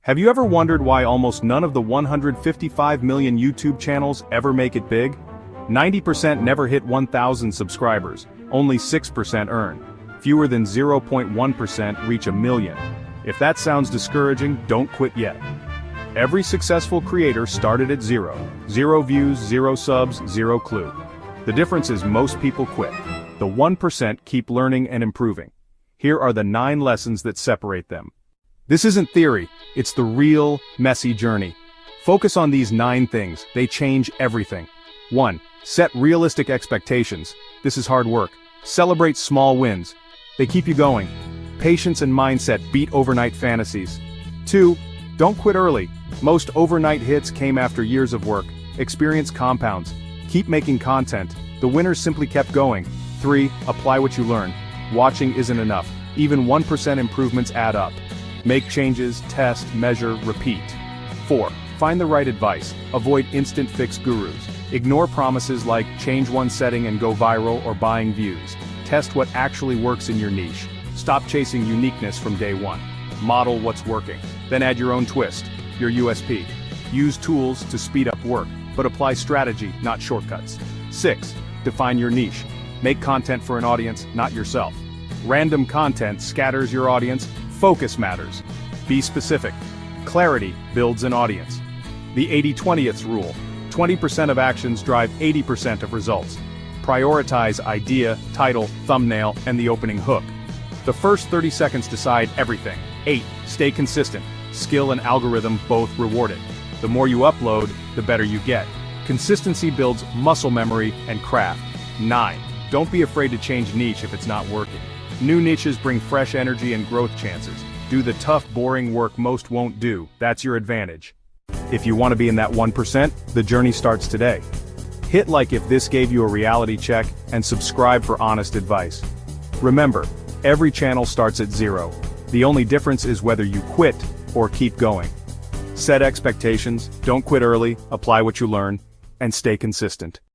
Have you ever wondered why almost none of the 155 million YouTube channels ever make it big? 90% never hit 1,000 subscribers, only 6% earn. Fewer than 0.1% reach a million. If that sounds discouraging, don't quit yet. Every successful creator started at zero. 0 views, 0 subs, 0 clue. The difference is most people quit. The 1% keep learning and improving. Here are the 9 lessons that separate them. This isn't theory, it's the real, messy journey. Focus on these 9 things, they change everything. 1. Set realistic expectations. This is hard work. Celebrate small wins. They keep you going. Patience and mindset beat overnight fantasies. 2. Don't quit early. Most overnight hits came after years of work. Experience compounds. Keep making content. The winners simply kept going. 3. Apply what you learn. Watching isn't enough. Even 1% improvements add up. Make changes, test, measure, repeat. 4. Find the right advice. Avoid instant fix gurus. Ignore promises like change one setting and go viral or buying views. Test what actually works in your niche. Stop chasing uniqueness from day one. Model what's working. Then add your own twist, your USP. Use tools to speed up work, but apply strategy, not shortcuts. 6. Define your niche. Make content for an audience, not yourself. Random content scatters your audience. Focus matters. Be specific. Clarity builds an audience. The 80-20th rule. 20% of actions drive 80% of results. Prioritize idea, title, thumbnail, and the opening hook. The first 30 seconds decide everything. 8. Stay consistent. Skill and algorithm both rewarded. The more you upload, the better you get. Consistency builds muscle memory and craft. 9. Don't be afraid to change niche if it's not working. New niches bring fresh energy and growth chances. Do the tough, boring work most won't do. That's your advantage. If you want to be in that 1%, the journey starts today. Hit like if this gave you a reality check, and subscribe for honest advice. Remember, every channel starts at 0. The only difference is whether you quit or keep going. Set expectations, don't quit early, apply what you learn, and stay consistent.